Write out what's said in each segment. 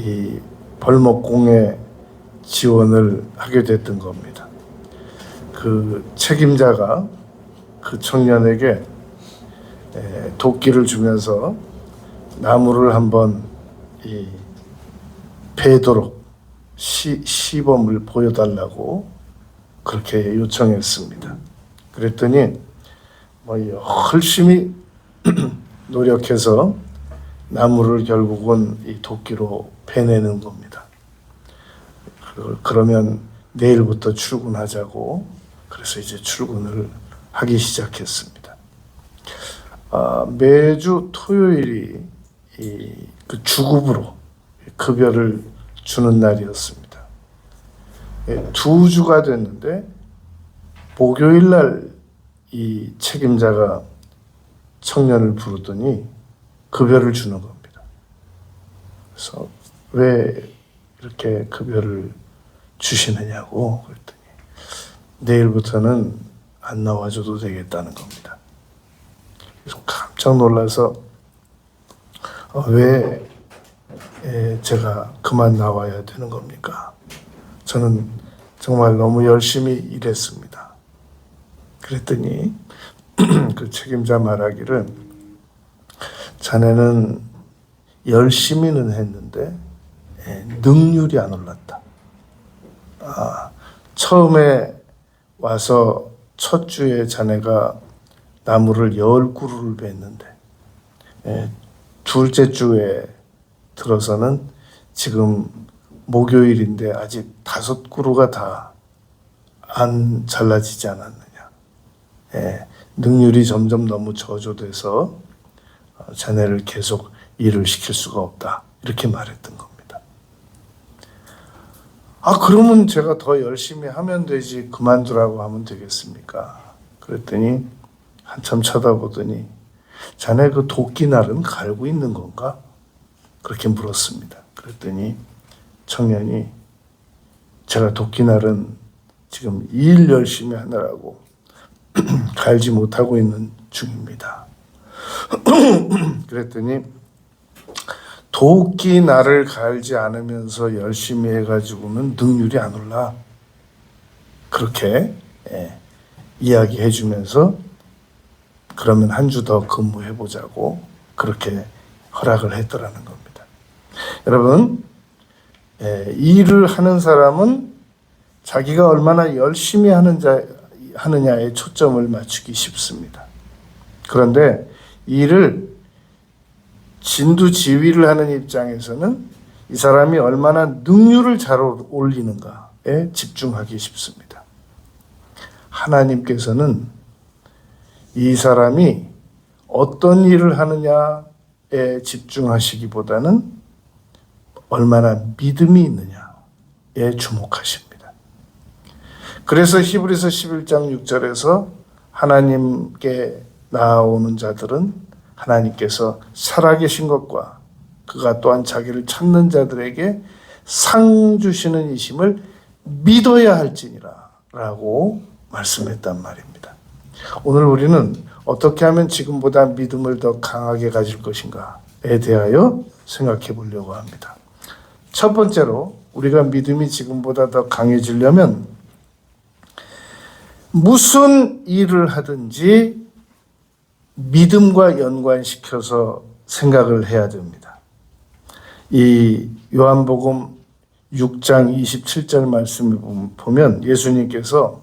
이 벌목공에 지원을 하게 됐던 겁니다. 그 책임자가 그 청년에게 도끼를 주면서 나무를 한번 베도록 시범을 보여달라고 그렇게 요청했습니다. 그랬더니 열심히 노력해서 나무를 결국은 이 도끼로 베내는 겁니다. 그러면 내일부터 출근하자고, 그래서 이제 출근을 하기 시작했습니다. 매주 토요일이 그 주급으로 급여를 주는 날이었습니다. 2주가 됐는데 목요일 날 이 책임자가 청년을 부르더니 급여를 주는 겁니다. 그래서 왜 이렇게 급여를 주시느냐고 그랬더니 내일부터는 안 나와줘도 되겠다는 겁니다. 그래서 깜짝 놀라서 왜 제가 그만 나와야 되는 겁니까? 저는 정말 너무 열심히 일했습니다. 그랬더니 그 책임자 말하기를 자네는 열심히는 했는데 능률이 안 올랐다. 처음에 와서 첫 주에 자네가 나무를 10그루를 뱄는데 둘째 주에 들어서는 지금 목요일인데 아직 5그루가 다 안 잘라지지 않았느냐. 능률이 점점 너무 저조돼서 자네를 계속 일을 시킬 수가 없다. 이렇게 말했던 겁니다. 그러면 제가 더 열심히 하면 되지 그만두라고 하면 되겠습니까? 그랬더니 한참 쳐다보더니 자네 그 도끼날은 갈고 있는 건가? 그렇게 물었습니다. 그랬더니 청년이 제가 도끼날은 지금 일 열심히 하느라고 갈지 못하고 있는 중입니다. 그랬더니 도끼날을 갈지 않으면서 열심히 해가지고는 능률이 안 올라. 그렇게 이야기해 주면서 그러면 한 주 더 근무해보자고 그렇게 허락을 했더라는 겁니다. 여러분, 일을 하는 사람은 자기가 얼마나 열심히 하느냐에 초점을 맞추기 쉽습니다. 그런데 일을 진두지휘를 하는 입장에서는 이 사람이 얼마나 능률을 잘 올리는가에 집중하기 쉽습니다. 하나님께서는 이 사람이 어떤 일을 하느냐에 집중하시기보다는 얼마나 믿음이 있느냐에 주목하십니다. 그래서 히브리서 11장 6절에서 하나님께 나아오는 자들은 하나님께서 살아계신 것과 그가 또한 자기를 찾는 자들에게 상 주시는 이심을 믿어야 할지니라 라고 말씀했단 말입니다. 오늘 우리는 어떻게 하면 지금보다 믿음을 더 강하게 가질 것인가에 대하여 생각해 보려고 합니다. 첫 번째로 우리가 믿음이 지금보다 더 강해지려면 무슨 일을 하든지 믿음과 연관시켜서 생각을 해야 됩니다. 이 요한복음 6장 27절 말씀을 보면 예수님께서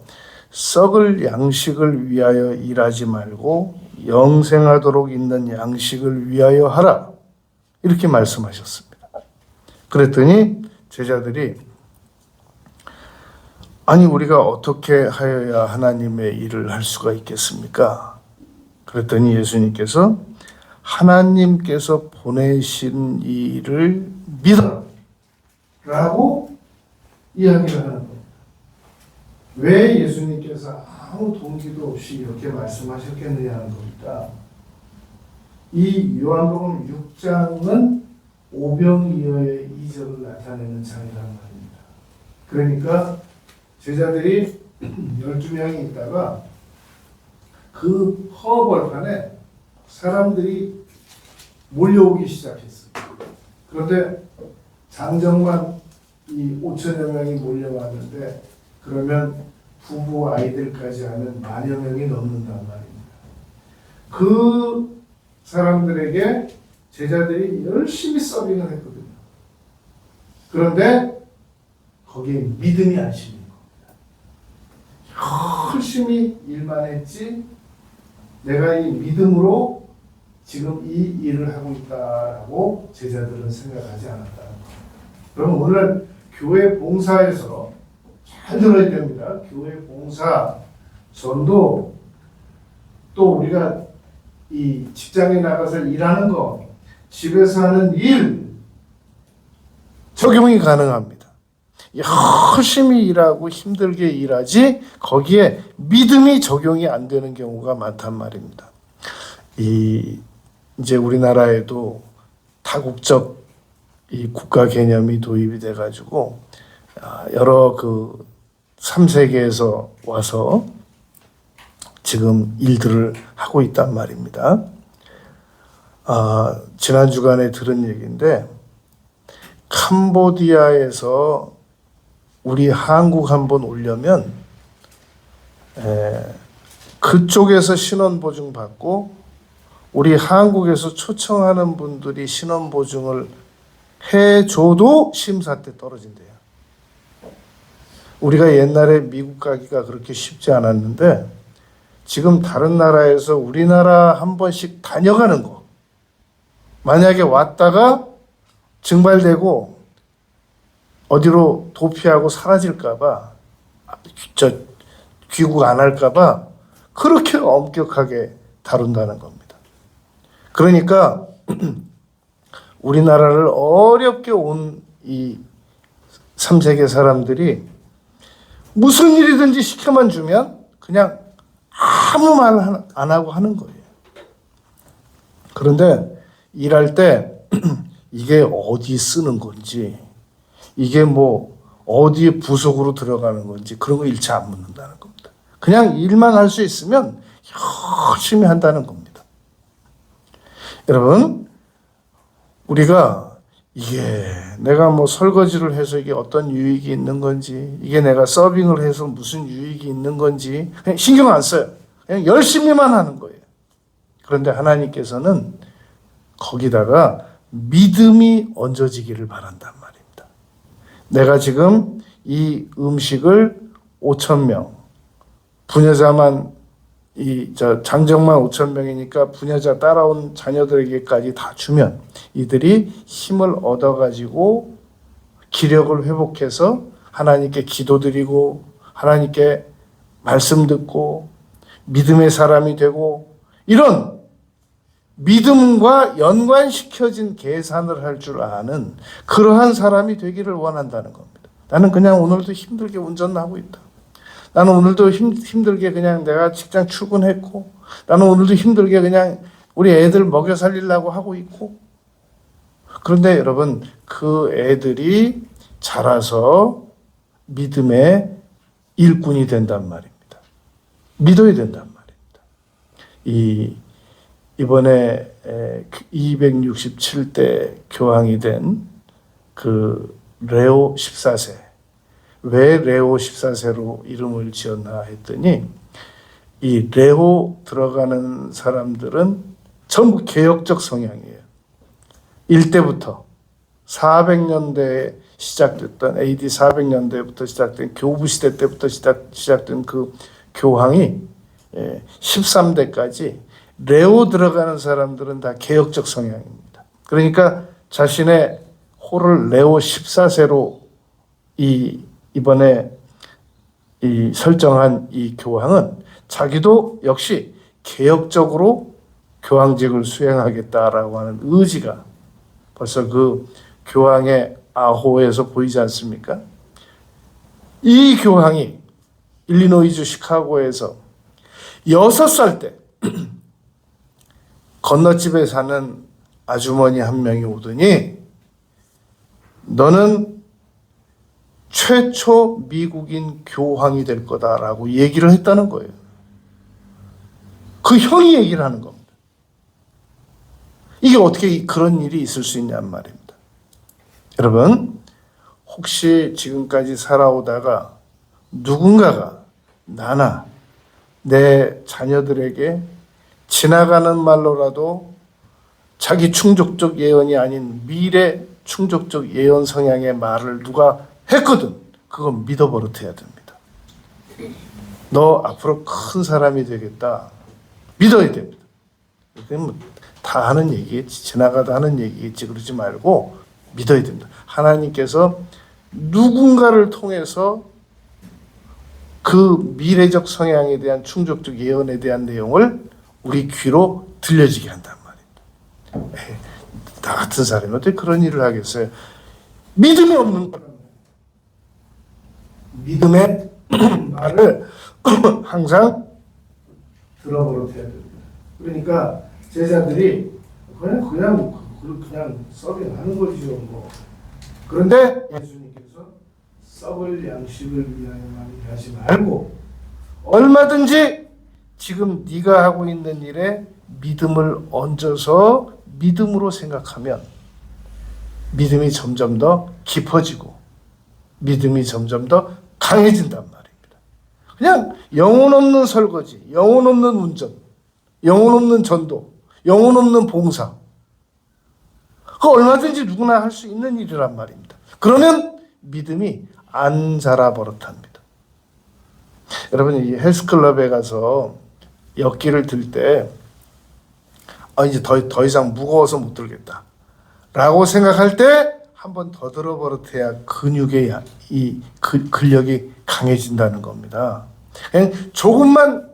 썩을 양식을 위하여 일하지 말고 영생하도록 있는 양식을 위하여 하라. 이렇게 말씀하셨습니다. 그랬더니 제자들이 아니 우리가 어떻게 하여야 하나님의 일을 할 수가 있겠습니까? 그랬더니 예수님께서 하나님께서 보내신 이 일을 믿어라 라고 이야기를 하는 겁니다. 왜 예수님께서 아무 동기도 없이 이렇게 말씀하셨겠느냐는 겁니다. 이 요한복음 6장은 오병이어의 이적을 나타내는 장이란 말입니다. 그러니까 제자들이 12명이 있다가 그 허벌판에 사람들이 몰려오기 시작했어요. 그런데 장정만 이 5천여 명이 몰려왔는데 그러면 부부 아이들까지 하면 10,000여 명이 넘는단 말입니다. 그 사람들에게 제자들이 열심히 서빙을 했거든요. 그런데 거기에 믿음이 안 실린 겁니다. 열심히 일만 했지 내가 이 믿음으로 지금 이 일을 하고 있다라고 제자들은 생각하지 않았다는 겁니다. 그럼 오늘 교회 봉사에서 잘 들어야 됩니다. 교회 봉사, 전도, 또 우리가 이 직장에 나가서 일하는 거, 집에서 하는 일 적용이 가능합니다. 열심히 일하고 힘들게 일하지 거기에 믿음이 적용이 안 되는 경우가 많단 말입니다. 이제 우리나라에도 다국적 이 국가 개념이 도입이 돼 가지고 여러 그 3세계에서 와서 지금 일들을 하고 있단 말입니다. 지난 주간에 들은 얘기인데 캄보디아에서 우리 한국 한번 오려면 그쪽에서 신원보증 받고 우리 한국에서 초청하는 분들이 신원보증을 해줘도 심사 때 떨어진대요. 우리가 옛날에 미국 가기가 그렇게 쉽지 않았는데 지금 다른 나라에서 우리나라 한 번씩 다녀가는 거, 만약에 왔다가 증발되고 어디로 도피하고 사라질까봐, 귀국 안 할까봐 그렇게 엄격하게 다룬다는 겁니다. 그러니까 우리나라를 어렵게 온 이 3세계 사람들이 무슨 일이든지 시켜만 주면 그냥 아무 말 안 하고 하는 거예요. 그런데 일할 때 이게 어디 쓰는 건지, 이게 뭐 어디에 부속으로 들어가는 건지 그런 거 일체 안 묻는다는 겁니다. 그냥 일만 할 수 있으면 열심히 한다는 겁니다. 여러분, 우리가 이게 내가 뭐 설거지를 해서 이게 어떤 유익이 있는 건지, 이게 내가 서빙을 해서 무슨 유익이 있는 건지 그냥 신경 안 써요. 그냥 열심히만 하는 거예요. 그런데 하나님께서는 거기다가 믿음이 얹어지기를 바란단 말입니다. 내가 지금 이 음식을 5,000명, 부녀자만 장정만 5,000명이니까 부녀자 따라온 자녀들에게까지 다 주면 이들이 힘을 얻어가지고 기력을 회복해서 하나님께 기도드리고 하나님께 말씀 듣고 믿음의 사람이 되고 이런 믿음과 연관시켜진 계산을 할 줄 아는 그러한 사람이 되기를 원한다는 겁니다. 나는 그냥 오늘도 힘들게 운전하고 있다. 나는 오늘도 힘들게 그냥 내가 직장 출근했고, 나는 오늘도 힘들게 그냥 우리 애들 먹여 살리려고 하고 있고. 그런데 여러분, 그 애들이 자라서 믿음의 일꾼이 된단 말입니다. 믿어야 된단 말입니다. 이번에 267대 교황이 된 그 레오 14세. 왜 레오 14세로 이름을 지었나 했더니 이 레오 들어가는 사람들은 전부 개혁적 성향이에요. 일때부터 400년대에 시작됐던 AD 400년대부터 시작된 교부시대 때부터 시작된 그 교황이 13대까지 레오 들어가는 사람들은 다 개혁적 성향입니다. 그러니까 자신의 호를 레오 14세로 이번에 설정한 이 교황은 자기도 역시 개혁적으로 교황직을 수행하겠다라고 하는 의지가 벌써 그 교황의 아호에서 보이지 않습니까? 이 교황이 일리노이주 시카고에서 6살 때 건너집에 사는 아주머니 한 명이 오더니 너는 최초 미국인 교황이 될 거다라고 얘기를 했다는 거예요. 그 형이 얘기를 하는 겁니다. 이게 어떻게 그런 일이 있을 수 있냔 말입니다. 여러분, 혹시 지금까지 살아오다가 누군가가 나나 내 자녀들에게 지나가는 말로라도 자기 충족적 예언이 아닌 미래 충족적 예언 성향의 말을 누가 했거든, 그건 믿어버릇해야 됩니다. 너 앞으로 큰 사람이 되겠다, 믿어야 됩니다. 다 하는 얘기겠지, 지나가다 하는 얘기겠지, 그러지 말고 믿어야 됩니다. 하나님께서 누군가를 통해서 그 미래적 성향에 대한 충족적 예언에 대한 내용을 우리 귀로 들려지게 한단 말입니다. 나 같은 사람이 어떻게 그런 일을 하겠어요? 믿음이 없는 사람, 믿음의 말을 항상 들어버릇해야 됩니다. 그러니까 제자들이 그냥 서빙하는 거죠. 뭐. 그런데 예수님께서 썩을 양식을 위하여만 하지 말고 얼마든지 지금 네가 하고 있는 일에 믿음을 얹어서 믿음으로 생각하면 믿음이 점점 더 깊어지고 믿음이 점점 더 강해진단 말입니다. 그냥 영혼 없는 설거지, 영혼 없는 운전, 영혼 없는 전도, 영혼 없는 봉사, 그 얼마든지 누구나 할 수 있는 일이란 말입니다. 그러면 믿음이 안 자라 버릇합니다. 여러분, 이 헬스클럽에 가서 역기를 들 때 이제 더 이상 무거워서 못 들겠다 라고 생각할 때 한 번 더 들어 버릇해야 근육의 이 근력이 강해진다는 겁니다. 그냥 조금만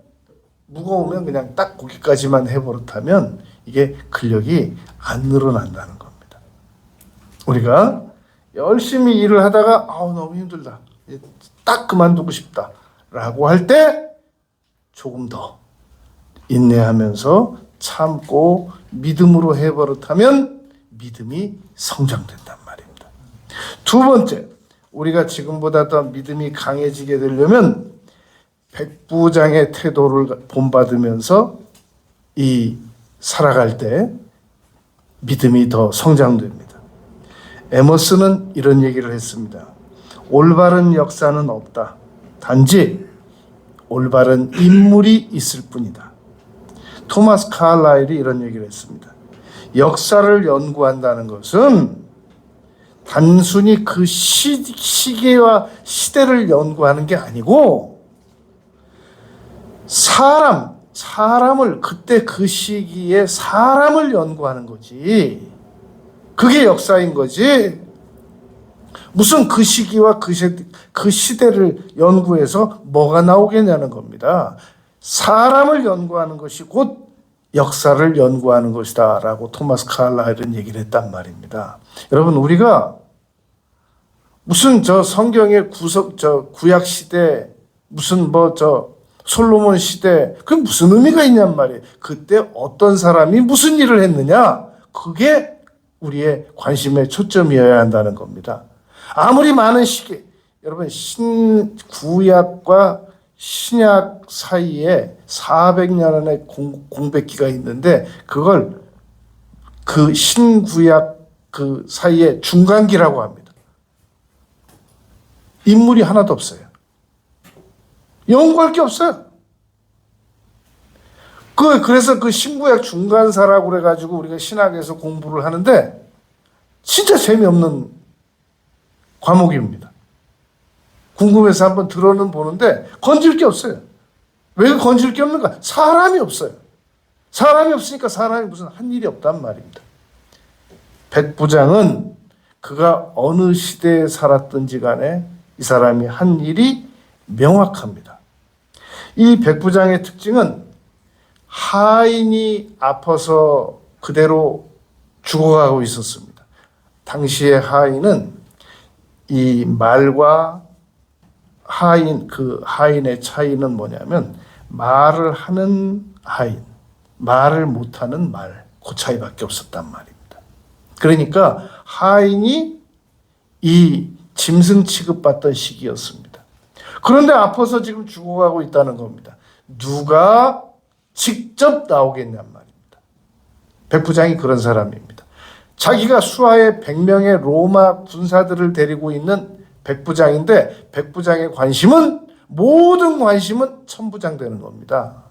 무거우면 그냥 딱 거기까지만 해버릇하면 이게 근력이 안 늘어난다는 겁니다. 우리가 열심히 일을 하다가 너무 힘들다, 딱 그만두고 싶다 라고 할 때 조금 더 인내하면서 참고 믿음으로 해버릇하면 믿음이 성장된단 말입니다. 두 번째, 우리가 지금보다 더 믿음이 강해지게 되려면 백부장의 태도를 본받으면서 살아갈 때 믿음이 더 성장됩니다. 에머스는 이런 얘기를 했습니다. 올바른 역사는 없다. 단지 올바른 인물이 있을 뿐이다. 토마스 칼라일이 이런 얘기를 했습니다. 역사를 연구한다는 것은 단순히 그 시기와 시대를 연구하는 게 아니고 사람을 그때 그 시기에 사람을 연구하는 거지. 그게 역사인 거지. 무슨 그 시기와 그 시대를 연구해서 뭐가 나오겠냐는 겁니다. 사람을 연구하는 것이 곧 역사를 연구하는 것이다 라고 토마스 칼라일은 얘기를 했단 말입니다. 여러분, 우리가 무슨 성경의 구약 시대, 무슨 솔로몬 시대, 그게 무슨 의미가 있냔 말이에요. 그때 어떤 사람이 무슨 일을 했느냐, 그게 우리의 관심의 초점이어야 한다는 겁니다. 아무리 많은 시기, 여러분, 구약과 신약 사이에 400년의 공백기가 있는데 그걸 그 신구약 그 사이에 중간기라고 합니다. 인물이 하나도 없어요. 연구할 게 없어요. 그래서 그 신구약 중간사라고 그래가지고 우리가 신학에서 공부를 하는데 진짜 재미없는 과목입니다. 궁금해서 한번 들어는 보는데 건질 게 없어요. 왜 건질 게 없는가? 사람이 없어요. 사람이 없으니까 사람이 무슨 한 일이 없단 말입니다. 백부장은 그가 어느 시대에 살았든지 간에 이 사람이 한 일이 명확합니다. 이 백부장의 특징은 하인이 아파서 그대로 죽어가고 있었습니다. 당시의 하인은 이 말과 하인의 차이는 뭐냐면 말을 하는 하인, 말을 못하는 말, 그 차이밖에 없었단 말입니다. 그러니까 하인이 이 짐승 취급받던 시기였습니다. 그런데 아파서 지금 죽어가고 있다는 겁니다. 누가 직접 나오겠냔 말입니다. 백부장이 그런 사람입니다. 자기가 수하에 100명의 로마 군사들을 데리고 있는 백부장인데 백부장의 관심은 모든 관심은 천부장 되는 겁니다.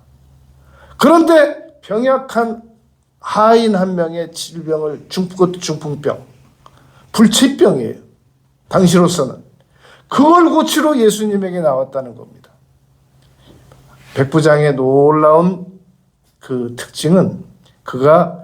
그런데 병약한 하인 한 명의 질병을 그것도 중풍병, 불치병이에요. 당시로서는 그걸 고치러 예수님에게 나왔다는 겁니다. 백부장의 놀라운 그 특징은 그가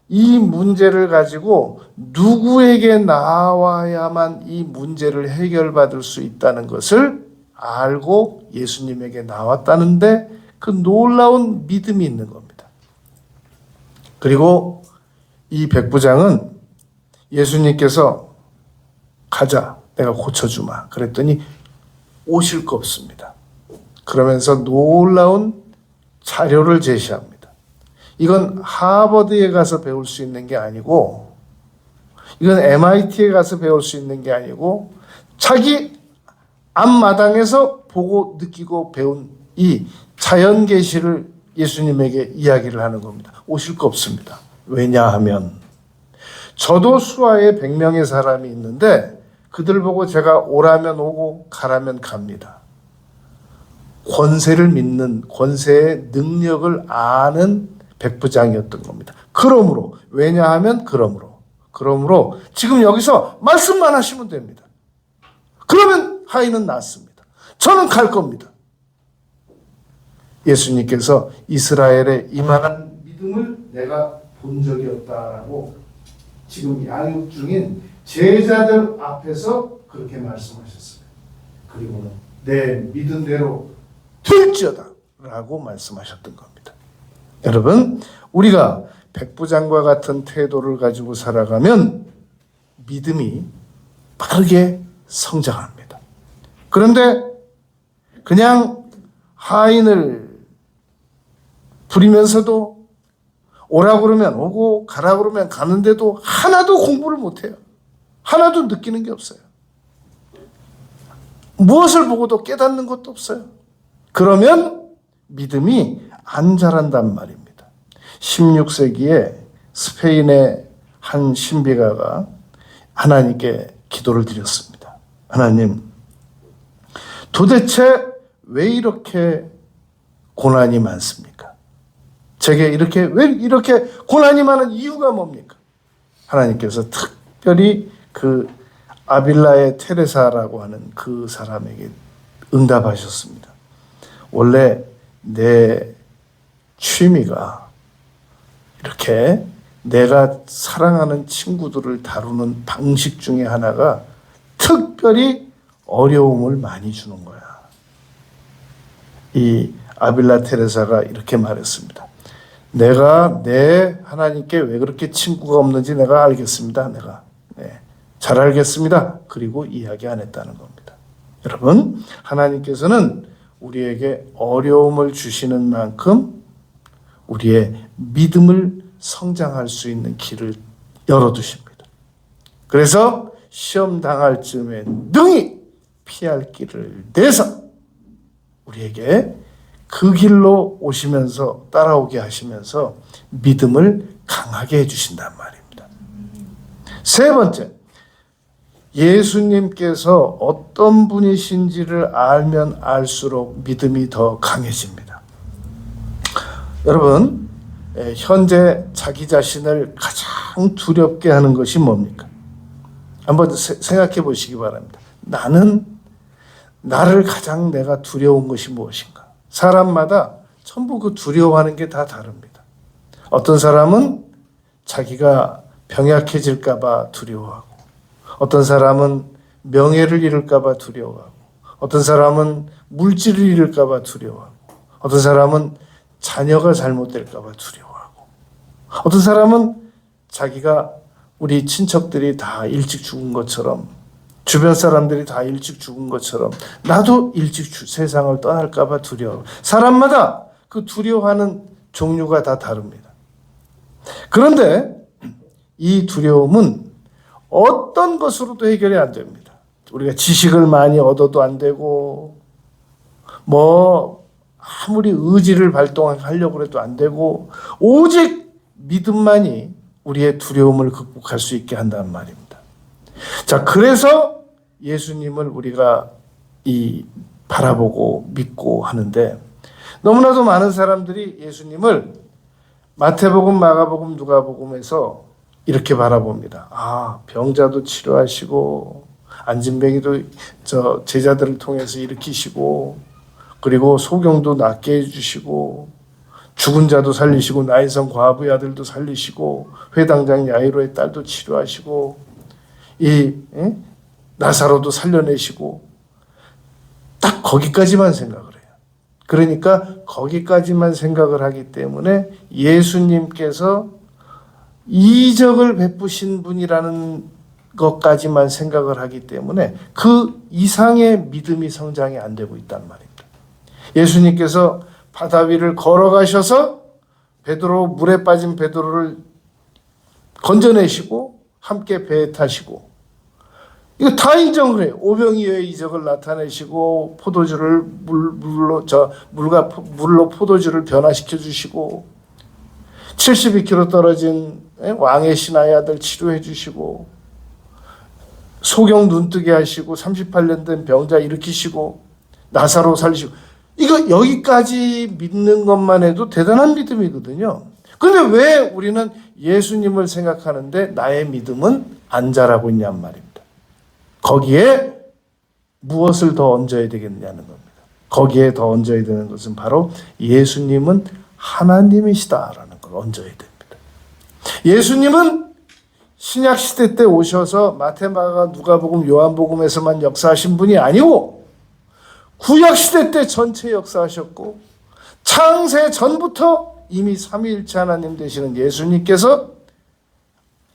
이 문제를 가지고 누구에게 나와야만 이 문제를 해결받을 수 있다는 것을 알고 예수님에게 나왔다는데 그 놀라운 믿음이 있는 겁니다. 그리고 이 백부장은 예수님께서 가자, 내가 고쳐주마 그랬더니 오실 거 없습니다. 그러면서 놀라운 자료를 제시합니다. 이건 하버드에 가서 배울 수 있는 게 아니고, 이건 MIT에 가서 배울 수 있는 게 아니고, 자기 앞마당에서 보고 느끼고 배운 이 자연 계시를 예수님에게 이야기를 하는 겁니다. 오실 거 없습니다. 왜냐하면 저도 수하에 100명의 사람이 있는데 그들 보고 제가 오라면 오고 가라면 갑니다. 권세를 믿는, 권세의 능력을 아는 백부장이었던 겁니다. 그러므로, 왜냐하면 그러므로 지금 여기서 말씀만 하시면 됩니다. 그러면 하인은 낫습니다. 저는 갈 겁니다. 예수님께서 이스라엘의 이만한 믿음을 내가 본 적이 없다라고 지금 양육 중인 제자들 앞에서 그렇게 말씀하셨어요. 그리고는 내 믿은 대로 될지어다 라고 말씀하셨던 겁니다. 여러분, 우리가 백부장과 같은 태도를 가지고 살아가면 믿음이 빠르게 성장합니다. 그런데 그냥 하인을 부리면서도 오라고 그러면 오고 가라고 그러면 가는데도 하나도 공부를 못해요. 하나도 느끼는 게 없어요. 무엇을 보고도 깨닫는 것도 없어요. 그러면 믿음이 안 자란단 말입니다. 16세기에 스페인의 한 신비가가 하나님께 기도를 드렸습니다. 하나님, 도대체 왜 이렇게 고난이 많습니까? 제게 왜 이렇게 고난이 많은 이유가 뭡니까? 하나님께서 특별히 그 아빌라의 테레사라고 하는 그 사람에게 응답하셨습니다. 원래 내 취미가 이렇게 내가 사랑하는 친구들을 다루는 방식 중에 하나가 특별히 어려움을 많이 주는 거야. 이 아빌라 테레사가 이렇게 말했습니다. 내가 내 하나님께 왜 그렇게 친구가 없는지 내가 알겠습니다. 잘 알겠습니다. 그리고 이야기 안 했다는 겁니다. 여러분, 하나님께서는 우리에게 어려움을 주시는 만큼 우리의 믿음을 성장할 수 있는 길을 열어두십니다. 그래서 시험 당할 즈음에 능히 피할 길을 내서 우리에게 그 길로 오시면서 따라오게 하시면서 믿음을 강하게 해주신단 말입니다. 세 번째, 예수님께서 어떤 분이신지를 알면 알수록 믿음이 더 강해집니다. 여러분, 현재 자기 자신을 가장 두렵게 하는 것이 뭡니까? 한번 생각해 보시기 바랍니다. 나를 가장 내가 두려운 것이 무엇인가? 사람마다 전부 그 두려워하는 게 다 다릅니다. 어떤 사람은 자기가 병약해질까 봐 두려워하고, 어떤 사람은 명예를 잃을까 봐 두려워하고, 어떤 사람은 물질을 잃을까 봐 두려워하고, 어떤 사람은 자녀가 잘못될까 봐 두려워하고, 어떤 사람은 자기가 우리 친척들이 다 일찍 죽은 것처럼, 주변 사람들이 다 일찍 죽은 것처럼 나도 일찍 세상을 떠날까 봐 두려워. 사람마다 그 두려워하는 종류가 다 다릅니다. 그런데 이 두려움은 어떤 것으로도 해결이 안 됩니다. 우리가 지식을 많이 얻어도 안 되고, 아무리 의지를 발동하려고 해도 안 되고, 오직 믿음만이 우리의 두려움을 극복할 수 있게 한다는 말입니다. 자, 그래서 예수님을 우리가 바라보고 믿고 하는데, 너무나도 많은 사람들이 예수님을 마태복음, 마가복음, 누가복음에서 이렇게 바라봅니다. 아, 병자도 치료하시고 안진뱅이도 제자들을 통해서 일으키시고, 그리고 소경도 낫게 해주시고, 죽은 자도 살리시고, 나인성 과부의 아들도 살리시고, 회당장 야이로의 딸도 치료하시고, 나사로도 살려내시고, 딱 거기까지만 생각을 해요. 그러니까 거기까지만 생각을 하기 때문에 예수님께서 이적을 베푸신 분이라는 것까지만 생각을 하기 때문에 그 이상의 믿음이 성장이 안 되고 있단 말입니다. 예수님께서 바다 위를 걸어가셔서 베드로, 물에 빠진 베드로를 건져내시고 함께 배에 타시고, 이거 다 인정을 해요. 오병이어의 이적을 나타내시고, 포도주를 물로 포도주를 변화시켜 주시고, 72km 떨어진 왕의 신하의 아들 치료해 주시고, 소경 눈뜨게 하시고, 38년 된 병자 일으키시고, 나사로 살리시고, 이거 여기까지 믿는 것만 해도 대단한 믿음이거든요. 그런데 왜 우리는 예수님을 생각하는데 나의 믿음은 안 자라고 있냔 말입니다. 거기에 무엇을 더 얹어야 되겠냐는 겁니다. 거기에 더 얹어야 되는 것은 바로 예수님은 하나님이시다라는 걸 얹어야 됩니다. 예수님은 신약시대 때 오셔서 마태, 마가, 누가복음, 요한복음에서만 역사하신 분이 아니고 구약시대 때 전체 역사하셨고, 창세 전부터 이미 삼위일체 하나님 되시는 예수님께서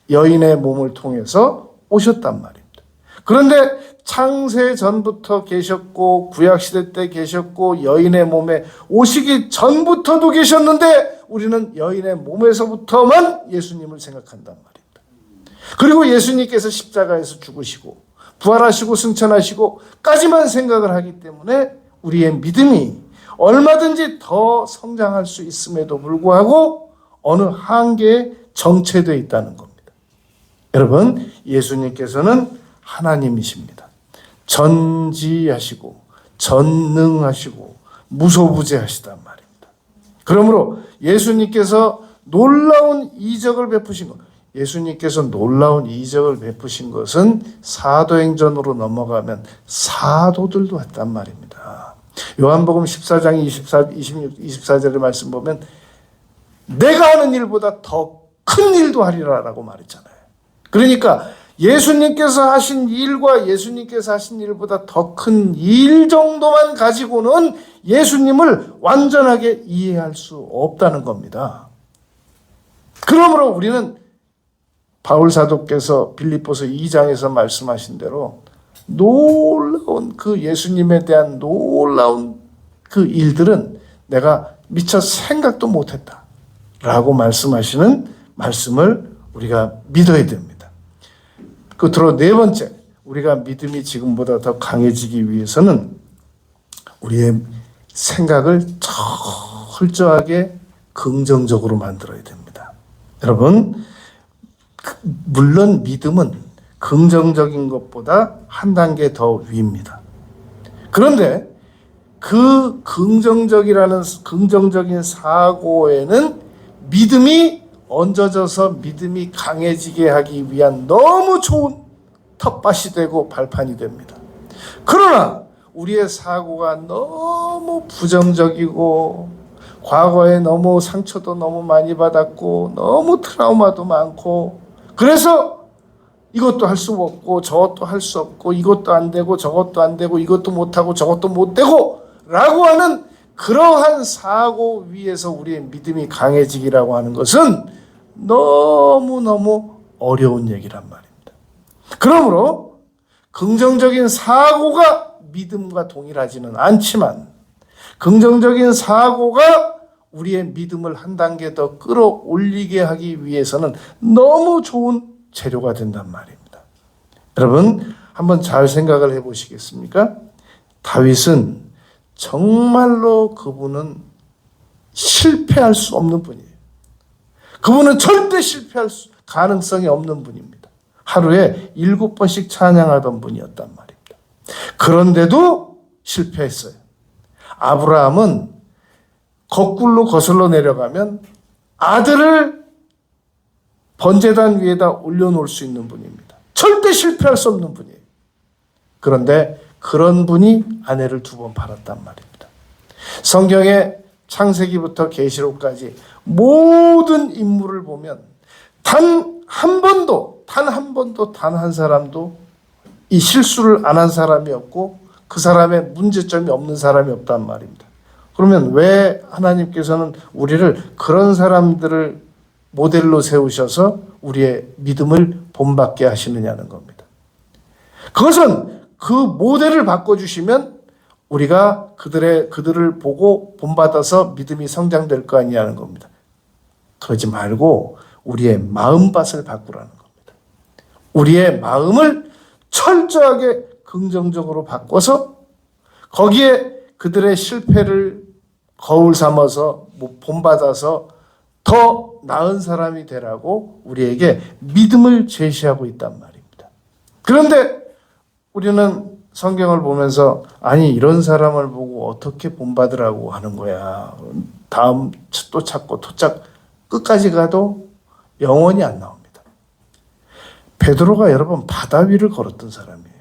여인의 몸을 통해서 오셨단 말입니다. 그런데 창세 전부터 계셨고, 구약시대 때 계셨고, 여인의 몸에 오시기 전부터도 계셨는데 우리는 여인의 몸에서부터만 예수님을 생각한단 말입니다. 그리고 예수님께서 십자가에서 죽으시고 부활하시고 승천하시고 까지만 생각을 하기 때문에 우리의 믿음이 얼마든지 더 성장할 수 있음에도 불구하고 어느 한계에 정체되어 있다는 겁니다. 여러분, 예수님께서는 하나님이십니다. 전지하시고 전능하시고 무소부재하시단 말입니다. 그러므로 예수님께서 놀라운 이적을 베푸신 것, 예수님께서 놀라운 이적을 베푸신 것은 사도행전으로 넘어가면 사도들도 했단 말입니다. 요한복음 14장 24절의 말씀 보면 내가 하는 일보다 더 큰 일도 하리라라고 말했잖아요. 그러니까 예수님께서 하신 일과 예수님께서 하신 일보다 더 큰 일 정도만 가지고는 예수님을 완전하게 이해할 수 없다는 겁니다. 그러므로 우리는 바울 사도께서 빌립보서 2장에서 말씀하신 대로 놀라운 그 예수님에 대한 놀라운 그 일들은 내가 미처 생각도 못했다 라고 말씀하시는 말씀을 우리가 믿어야 됩니다. 끝으로 네 번째, 우리가 믿음이 지금보다 더 강해지기 위해서는 우리의 생각을 철저하게 긍정적으로 만들어야 됩니다. 여러분, 물론 믿음은 긍정적인 것보다 한 단계 더 위입니다. 그런데 그 긍정적인 사고에는 믿음이 얹어져서 믿음이 강해지게 하기 위한 너무 좋은 텃밭이 되고 발판이 됩니다. 그러나 우리의 사고가 너무 부정적이고 과거에 너무 상처도 너무 많이 받았고 너무 트라우마도 많고, 그래서 이것도 할 수 없고 저것도 할 수 없고 이것도 안 되고 저것도 안 되고 이것도 못하고 저것도 못 되고 라고 하는 그러한 사고 위에서 우리의 믿음이 강해지기라고 하는 것은 너무너무 어려운 얘기란 말입니다. 그러므로 긍정적인 사고가 믿음과 동일하지는 않지만 긍정적인 사고가 우리의 믿음을 한 단계 더 끌어올리게 하기 위해서는 너무 좋은 재료가 된단 말입니다. 여러분, 한번 잘 생각을 해보시겠습니까? 다윗은 정말로 그분은 실패할 수 없는 분이에요. 그분은 절대 가능성이 없는 분입니다. 하루에 7번씩 찬양하던 분이었단 말입니다. 그런데도 실패했어요. 아브라함은 거꾸로 거슬러 내려가면 아들을 번제단 위에다 올려놓을 수 있는 분입니다. 절대 실패할 수 없는 분이에요. 그런데 그런 분이 아내를 2번 팔았단 말입니다. 성경의 창세기부터 계시록까지 모든 인물을 보면 단 한 번도 단 한 사람도 이 실수를 안 한 사람이 없고 그 사람의 문제점이 없는 사람이 없단 말입니다. 그러면 왜 하나님께서는 우리를 그런 사람들을 모델로 세우셔서 우리의 믿음을 본받게 하시느냐는 겁니다. 그것은 그 모델을 바꿔주시면 우리가 그들을 보고 본받아서 믿음이 성장될 거 아니냐는 겁니다. 그러지 말고 우리의 마음밭을 바꾸라는 겁니다. 우리의 마음을 철저하게 긍정적으로 바꿔서 거기에 그들의 실패를 거울 삼아서 본받아서 더 나은 사람이 되라고 우리에게 믿음을 제시하고 있단 말입니다. 그런데 우리는 성경을 보면서 아니 이런 사람을 보고 어떻게 본받으라고 하는 거야. 다음 또 찾고 끝까지 가도 영원히 안 나옵니다. 베드로가 여러분 바다 위를 걸었던 사람이에요.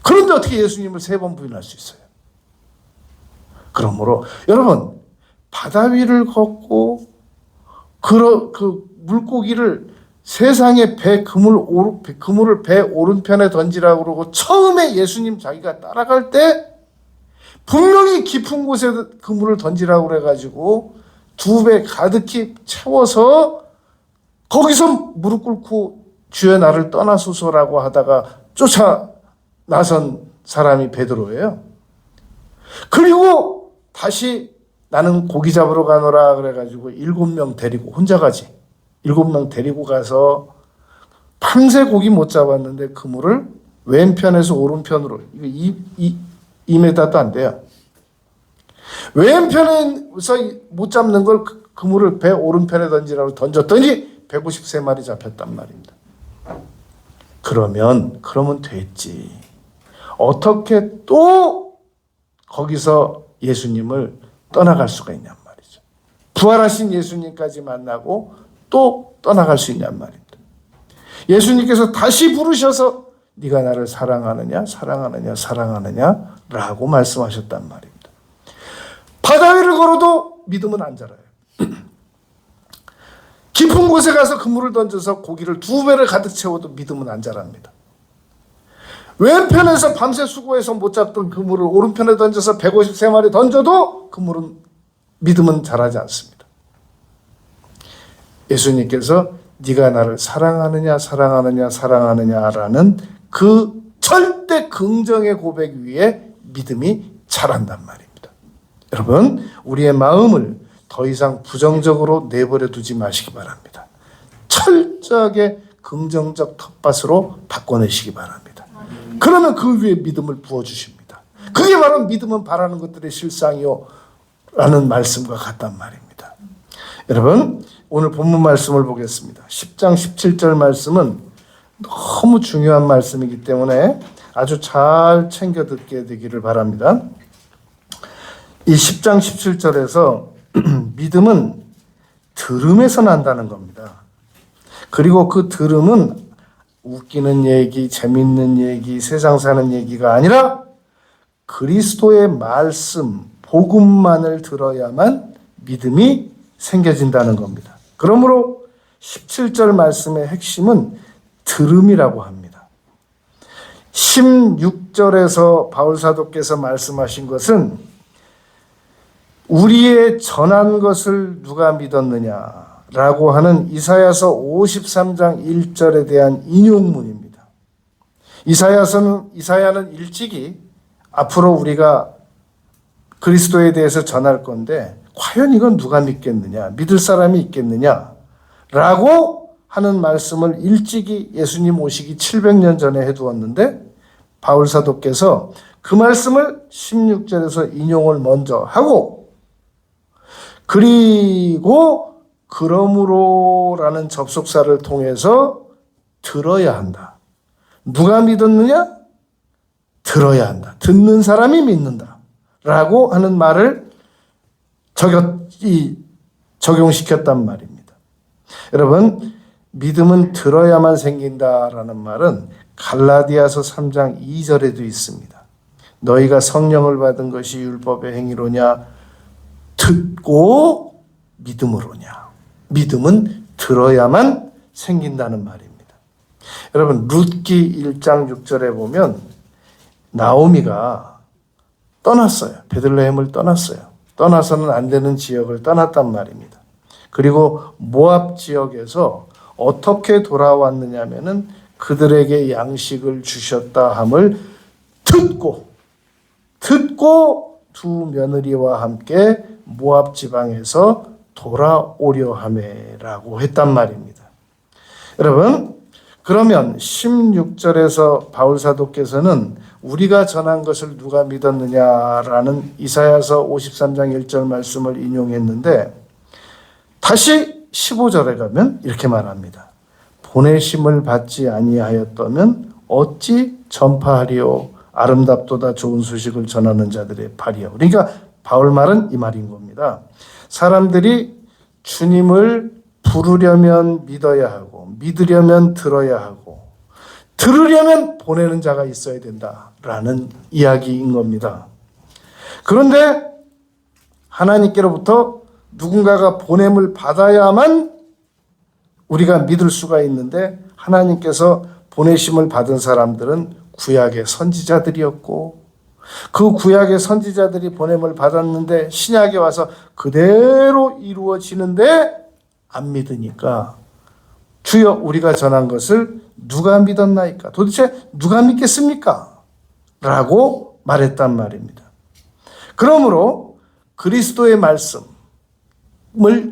그런데 어떻게 예수님을 3번 부인할 수 있어요? 그러므로 여러분 바다 위를 걷고 그 물고기를 세상에 그물을 배 오른편에 던지라고 그러고 처음에 예수님 자기가 따라갈 때 분명히 깊은 곳에 그물을 던지라고 그래가지고 2배 가득히 채워서 거기서 무릎 꿇고 주여 나를 떠나소서라고 하다가 쫓아 나선 사람이 베드로예요. 그리고 다시 나는 고기 잡으러 가노라 그래가지고 7명 데리고 혼자 가지. 7명 데리고 가서 밤새 고기 못 잡았는데 그물을 왼편에서 오른편으로 2m도 안 돼요. 왼편에서 못 잡는 걸 그물을 배 오른편에 던지라고 던졌더니 153마리 잡혔단 말입니다. 그러면 됐지. 어떻게 또 거기서 예수님을 떠나갈 수가 있냔 말이죠. 부활하신 예수님까지 만나고 또 떠나갈 수 있냔 말입니다. 예수님께서 다시 부르셔서 네가 나를 사랑하느냐 라고 말씀하셨단 말입니다. 바다 위를 걸어도 믿음은 안 자라요. 깊은 곳에 가서 그물을 던져서 고기를 2배를 가득 채워도 믿음은 안 자랍니다. 왼편에서 밤새 수고해서 못 잡던 그물을 오른편에 던져서 153마리 던져도 믿음은 자라지 않습니다. 예수님께서 네가 나를 사랑하느냐라는 그 절대 긍정의 고백 위에 믿음이 자란단 말입니다. 여러분, 우리의 마음을 더 이상 부정적으로 내버려 두지 마시기 바랍니다. 철저하게 긍정적 텃밭으로 바꿔내시기 바랍니다. 그러면 그 위에 믿음을 부어주십니다. 그게 바로 믿음은 바라는 것들의 실상이요 라는 말씀과 같단 말입니다. 여러분, 오늘 본문 말씀을 보겠습니다. 10장 17절 말씀은 너무 중요한 말씀이기 때문에 아주 잘 챙겨 듣게 되기를 바랍니다. 이 10장 17절에서 믿음은 들음에서 난다는 겁니다. 그리고 그 들음은 웃기는 얘기, 재밌는 얘기, 세상 사는 얘기가 아니라 그리스도의 말씀, 복음만을 들어야만 믿음이 생겨진다는 겁니다. 그러므로 17절 말씀의 핵심은 들음이라고 합니다. 16절에서 바울사도께서 말씀하신 것은 우리의 전한 것을 누가 믿었느냐라고 하는 이사야서 53장 1절에 대한 인용문입니다. 이사야는 일찍이 앞으로 우리가 그리스도에 대해서 전할 건데 과연 이건 누가 믿겠느냐, 믿을 사람이 있겠느냐라고 하는 말씀을 일찍이 예수님 오시기 700년 전에 해두었는데 바울 사도께서 그 말씀을 16절에서 인용을 먼저 하고 그리고 그러므로라는 접속사를 통해서 들어야 한다. 누가 믿었느냐? 들어야 한다. 듣는 사람이 믿는다. 라고 하는 말을 적용시켰단 말입니다. 여러분, 믿음은 들어야만 생긴다라는 말은 갈라디아서 3장 2절에도 있습니다. 너희가 성령을 받은 것이 율법의 행위로냐? 듣고 믿음으로냐? 믿음은 들어야만 생긴다는 말입니다. 여러분, 룻기 1장 6절에 보면 나오미가 떠났어요. 베들레헴을 떠났어요. 떠나서는 안 되는 지역을 떠났단 말입니다. 그리고 모압 지역에서 어떻게 돌아왔느냐면은 그들에게 양식을 주셨다 함을 듣고 두 며느리와 함께 모압 지방에서 돌아오려 함에라고 했단 말입니다. 여러분, 그러면 16절에서 바울 사도께서는 우리가 전한 것을 누가 믿었느냐라는 이사야서 53장 1절 말씀을 인용했는데, 다시 15절에 가면 이렇게 말합니다. 보내심을 받지 아니하였다면 어찌 전파하리요? 아름답도다 좋은 소식을 전하는 자들의 발이요. 그러니까 바울 말은 이 말인 겁니다. 사람들이 주님을 부르려면 믿어야 하고, 믿으려면 들어야 하고, 들으려면 보내는 자가 있어야 된다라는 이야기인 겁니다. 그런데 하나님께로부터 누군가가 보냄을 받아야만 우리가 믿을 수가 있는데, 하나님께서 보내심을 받은 사람들은 구약의 선지자들이었고, 그 구약의 선지자들이 보냄을 받았는데 신약에 와서 그대로 이루어지는데 안 믿으니까 주여 우리가 전한 것을 누가 믿었나이까? 도대체 누가 믿겠습니까? 라고 말했단 말입니다. 그러므로 그리스도의 말씀을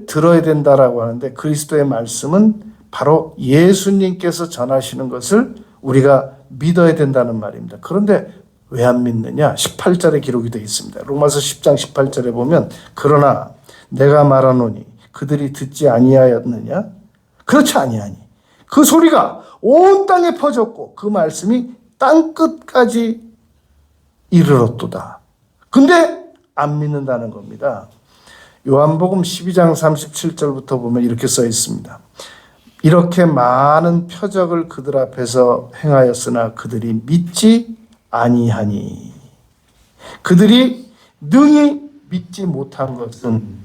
들어야 된다라고 하는데, 그리스도의 말씀은 바로 예수님께서 전하시는 것을 우리가 믿어야 된다는 말입니다. 그런데 왜 안 믿느냐? 18절에 기록이 되어 있습니다. 로마서 10장 18절에 보면 그러나 내가 말하노니 그들이 듣지 아니하였느냐? 그렇지 아니하니 그 소리가 온 땅에 퍼졌고 그 말씀이 땅 끝까지 이르렀도다. 근데 안 믿는다는 겁니다. 요한복음 12장 37절부터 보면 이렇게 써 있습니다. 이렇게 많은 표적을 그들 앞에서 행하였으나 그들이 믿지 아니하니, 그들이 능히 믿지 못한 것은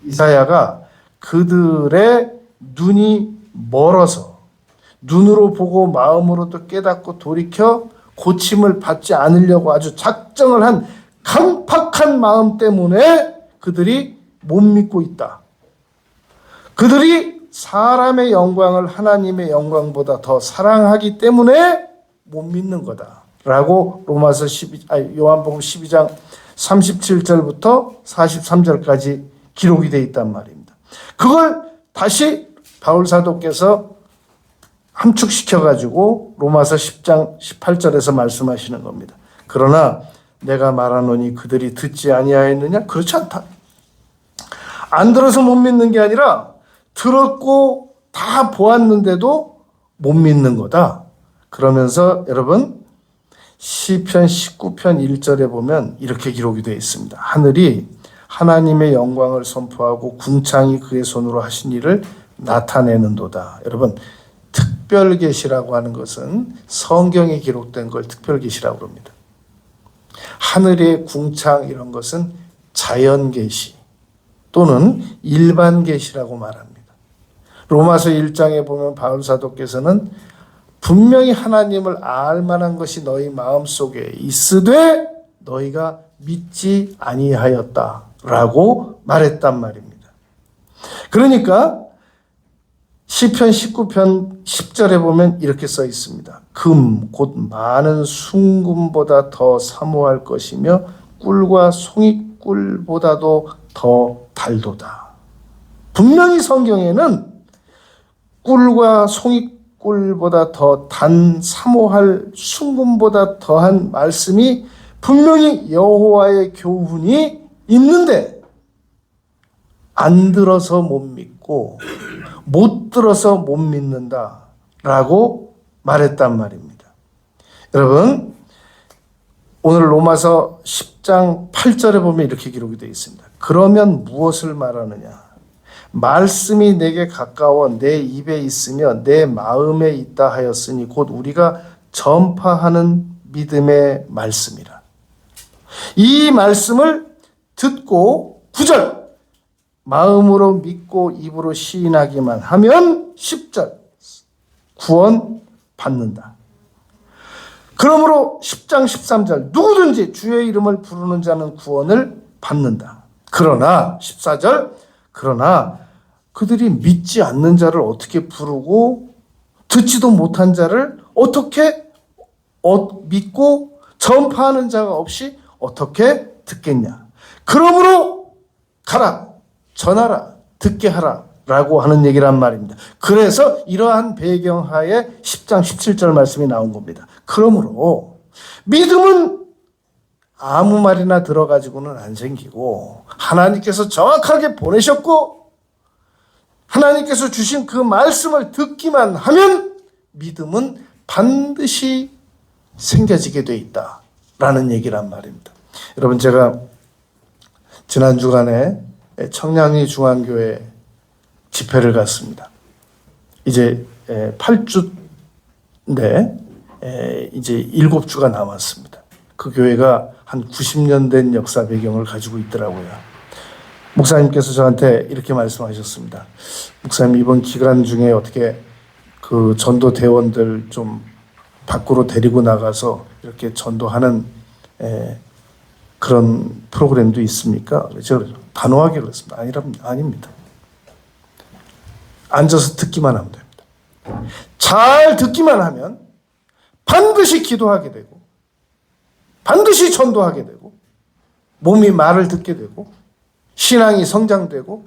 이사야가 그들의 눈이 멀어서 눈으로 보고 마음으로도 깨닫고 돌이켜 고침을 받지 않으려고 아주 작정을 한 강팍한 마음 때문에 그들이 못 믿고 있다. 그들이 사람의 영광을 하나님의 영광보다 더 사랑하기 때문에 못 믿는 거다. 라고 요한복음 12장 37절부터 43절까지 기록이 되어 있단 말입니다. 그걸 다시 바울 사도께서 함축시켜가지고 로마서 10장 18절에서 말씀하시는 겁니다. 그러나 내가 말하노니 그들이 듣지 아니하였느냐? 그렇지 않다. 안 들어서 못 믿는 게 아니라 들었고 다 보았는데도 못 믿는 거다. 그러면서 여러분, 시편 19편 1절에 보면 이렇게 기록이 되어 있습니다. 하늘이 하나님의 영광을 선포하고 궁창이 그의 손으로 하신 일을 나타내는도다. 여러분, 특별계시라고 하는 것은 성경에 기록된 걸 특별계시라고 합니다. 하늘의 궁창 이런 것은 자연계시 또는 일반계시라고 말합니다. 로마서 1장에 보면 바울 사도께서는 분명히 하나님을 알 만한 것이 너희 마음속에 있으되 너희가 믿지 아니하였다라고 말했단 말입니다. 그러니까 시편 19편 10절에 보면 이렇게 써 있습니다. 금 곧 많은 순금보다 더 사모할 것이며 꿀과 송이꿀보다도 더 달도다. 분명히 성경에는 꿀과 송이꿀보다 더 단 사모할 순금보다 더한 말씀이 분명히 여호와의 교훈이 있는데 안 들어서 못 믿고 듣고 못 들어서 못 믿는다라고 말했단 말입니다. 여러분, 오늘 로마서 10장 8절에 보면 이렇게 기록이 되어 있습니다. 그러면 무엇을 말하느냐? 말씀이 내게 가까워 내 입에 있으며 내 마음에 있다 하였으니 곧 우리가 전파하는 믿음의 말씀이라. 이 말씀을 듣고 9절 마음으로 믿고 입으로 시인하기만 하면 10절 구원 받는다. 그러므로 10장 13절 누구든지 주의 이름을 부르는 자는 구원을 받는다. 그러나 14절 그러나 그들이 믿지 않는 자를 어떻게 부르고 듣지도 못한 자를 어떻게 믿고 전파하는 자가 없이 어떻게 듣겠냐. 그러므로 가라 전하라 듣게 하라 라고 하는 얘기란 말입니다. 그래서 이러한 배경하에 10장 17절 말씀이 나온 겁니다. 그러므로 믿음은 아무 말이나 들어가지고는 안 생기고 하나님께서 정확하게 보내셨고 하나님께서 주신 그 말씀을 듣기만 하면 믿음은 반드시 생겨지게 돼 있다라는 얘기란 말입니다. 여러분, 제가 지난 주간에 청량리 중앙교회 집회를 갔습니다. 이제 8주인데 이제 7주가 남았습니다. 그 교회가 한 90년 된 역사 배경을 가지고 있더라고요. 목사님께서 저한테 이렇게 말씀하셨습니다. 목사님, 이번 기간 중에 어떻게 그 전도 대원들 좀 밖으로 데리고 나가서 이렇게 전도하는 그런 프로그램도 있습니까? 제가 단호하게 그랬습니다. 아닙니다. 앉아서 듣기만 하면 됩니다. 잘 듣기만 하면 반드시 기도하게 되고 반드시 전도하게 되고 몸이 말을 듣게 되고 신앙이 성장되고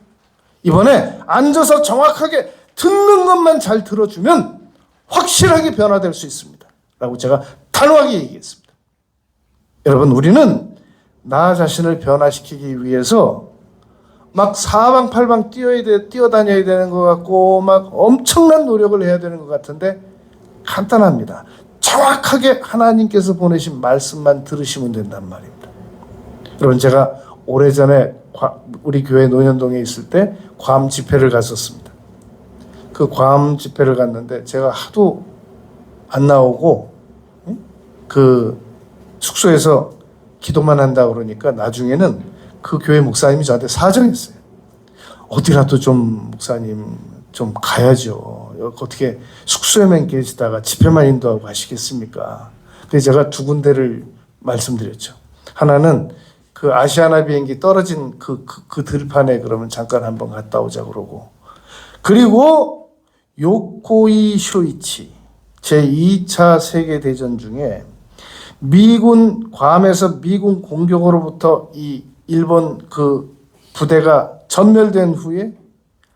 이번에 앉아서 정확하게 듣는 것만 잘 들어주면 확실하게 변화될 수 있습니다. 라고 제가 단호하게 얘기했습니다. 여러분, 우리는 나 자신을 변화시키기 위해서 막 사방팔방 뛰어다녀야 되는 것 같고 막 엄청난 노력을 해야 되는 것 같은데 간단합니다. 정확하게 하나님께서 보내신 말씀만 들으시면 된단 말입니다. 여러분, 제가 오래전에 우리 교회 논현동에 있을 때 괌 집회를 갔었습니다. 그 괌 집회를 갔는데 제가 하도 안 나오고 그 숙소에서 기도만 한다 그러니까 나중에는 그 교회 목사님이 저한테 사정했어요. 어디라도 좀 목사님 좀 가야죠. 어떻게 숙소에만 계시다가 집회만 인도하고 가시겠습니까? 그래서 제가 두 군데를 말씀드렸죠. 하나는 그 아시아나 비행기 떨어진 그 들판에 그러면 잠깐 한번 갔다 오자 그러고, 그리고 요코이 쇼이치 제2차 세계대전 중에 미군 괌에서 미군 공격으로부터 이 일본 그 부대가 전멸된 후에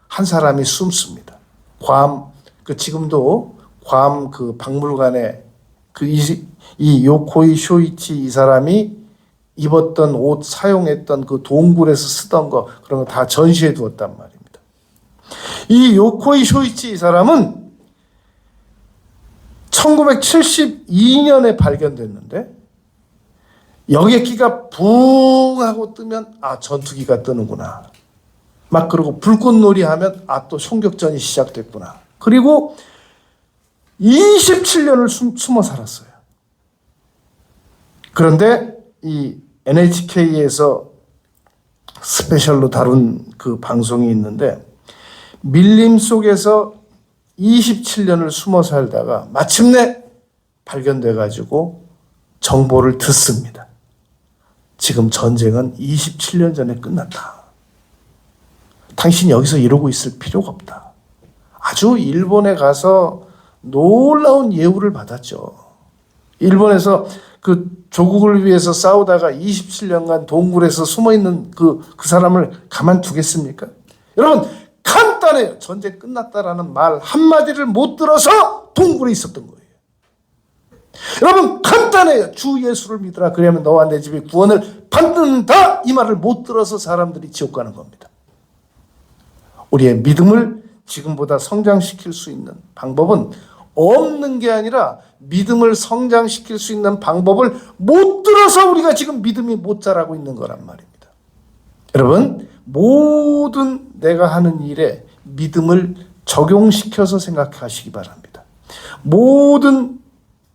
한 사람이 숨습니다. 괌 그 지금도 괌 그 박물관에 그 이 요코이 쇼이치 이 사람이 입었던 옷, 사용했던 그 동굴에서 쓰던 거 그런 거 다 전시해 두었단 말입니다. 이 요코이 쇼이치 이 사람은 1972년에 발견됐는데 여객기가 붕 하고 뜨면 전투기가 뜨는구나. 막 그러고 불꽃놀이 하면 또 총격전이 시작됐구나. 그리고 27년을 숨어 살았어요. 그런데 이 NHK에서 스페셜로 다룬 그 방송이 있는데 밀림 속에서 27년을 숨어 살다가 마침내 발견돼 가지고 정보를 듣습니다. 지금 전쟁은 27년 전에 끝났다. 당신이 여기서 이러고 있을 필요가 없다. 아주 일본에 가서 놀라운 예우를 받았죠. 일본에서 그 조국을 위해서 싸우다가 27년간 동굴에서 숨어있는 그 사람을 가만두겠습니까? 여러분, 간단해요. 전쟁 끝났다라는 말 한마디를 못 들어서 동굴에 있었던 거예요. 여러분, 간단해요. 주 예수를 믿으라. 그러면 너와 내 집이 구원을 받는다. 이 말을 못 들어서 사람들이 지옥 가는 겁니다. 우리의 믿음을 지금보다 성장시킬 수 있는 방법은 없는 게 아니라 믿음을 성장시킬 수 있는 방법을 못 들어서 우리가 지금 믿음이 못 자라고 있는 거란 말입니다. 여러분, 모든 내가 하는 일에 믿음을 적용시켜서 생각하시기 바랍니다. 모든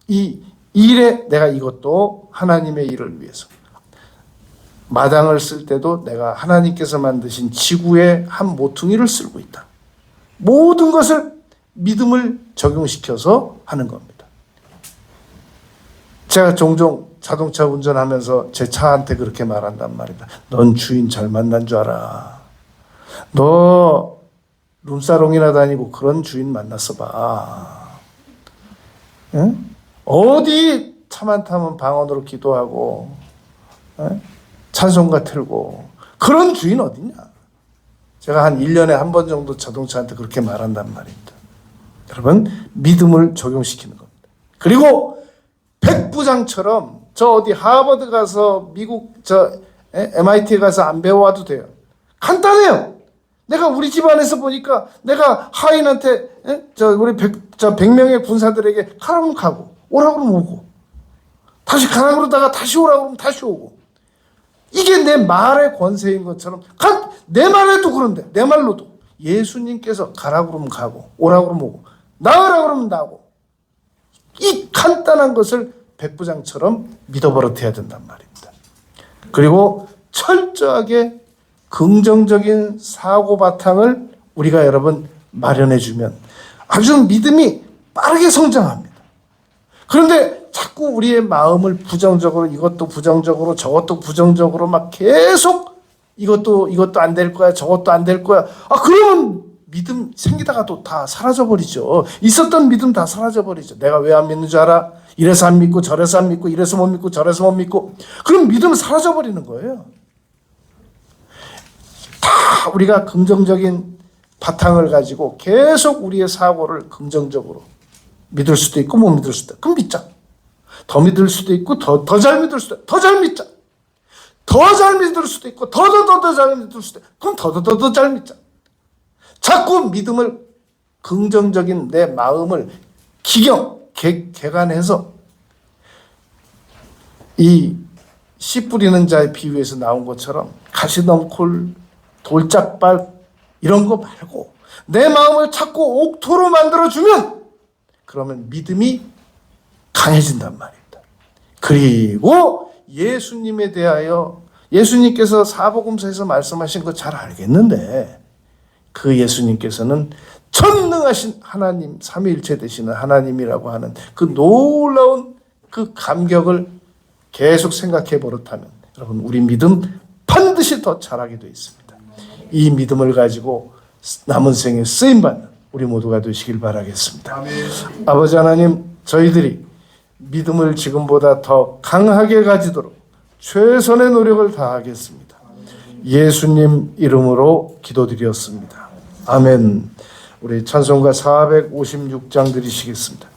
이 일에 내가 이것도 하나님의 일을 위해서, 마당을 쓸 때도 내가 하나님께서 만드신 지구의 한 모퉁이를 쓸고 있다. 모든 것을 믿음을 적용시켜서 하는 겁니다. 제가 종종 자동차 운전하면서 제 차한테 그렇게 말한단 말입니다. 넌 주인 잘 만난 줄 알아. 너 룸사롱이나 다니고 그런 주인 만났어 봐. 응? 어디 차만 타면 방언으로 기도하고, 응? 찬송가 틀고, 그런 주인 어디냐? 제가 한 1년에 한 번 정도 자동차한테 그렇게 말한단 말입니다. 여러분, 믿음을 적용시키는 겁니다. 그리고 백부장처럼 저 어디 하버드 가서 미국 MIT에 가서 안 배워와도 돼요. 간단해요. 내가 우리 집안에서 보니까 내가 하인한테 우리 100명의 군사들에게 가라고 그러면 가고 오라고 그러면 오고, 다시 가라고 그러다가 다시 오라고 그러면 다시 오고, 이게 내 말의 권세인 것처럼 내 말에도 그런데, 내 말로도 예수님께서 가라고 그러면 가고 오라고 그러면 오고 나으라고 그러면 나고, 이 간단한 것을 백부장처럼 믿어버릇해야 된단 말입니다. 그리고 철저하게 긍정적인 사고 바탕을 우리가 여러분 마련해주면 아주 믿음이 빠르게 성장합니다. 그런데 자꾸 우리의 마음을 부정적으로, 이것도 부정적으로 저것도 부정적으로 막 계속 이것도 안 될 거야, 저것도 안 될 거야. 그러면 믿음 생기다가 또 다 사라져버리죠. 있었던 믿음 다 사라져버리죠. 내가 왜 안 믿는 줄 알아? 이래서 안 믿고 저래서 안 믿고 이래서 못 믿고 저래서 못 믿고, 그럼 믿음은 사라져버리는 거예요. 다 우리가 긍정적인 바탕을 가지고 계속 우리의 사고를 긍정적으로 믿을 수도 있고 못 믿을 수도 있고, 그럼 믿자. 더 믿을 수도 있고 더 잘 믿을 수도 있고 더 잘 믿자. 더 잘 믿을 수도 있고 더 잘 믿을 수도 있고, 그럼 더 잘 믿자. 자꾸 믿음을, 긍정적인 내 마음을 개간해서 이 씨 뿌리는 자의 비유에서 나온 것처럼 가시덤굴, 돌짝발 이런 거 말고 내 마음을 자꾸 옥토로 만들어주면, 그러면 믿음이 강해진단 말입니다. 그리고 예수님에 대하여 예수님께서 사복음서에서 말씀하신 거 잘 알겠는데, 그 예수님께서는 전능하신 하나님, 삼위일체 되시는 하나님이라고 하는 그 놀라운 그 감격을 계속 생각해 버릇하면 여러분, 우리 믿음 반드시 더 자라게 되어 있습니다. 이 믿음을 가지고 남은 생에 쓰임받는 우리 모두가 되시길 바라겠습니다. 아버지 하나님, 저희들이 믿음을 지금보다 더 강하게 가지도록 최선의 노력을 다하겠습니다. 예수님 이름으로 기도드렸습니다. 아멘. 우리 찬송가 456장 드리시겠습니다.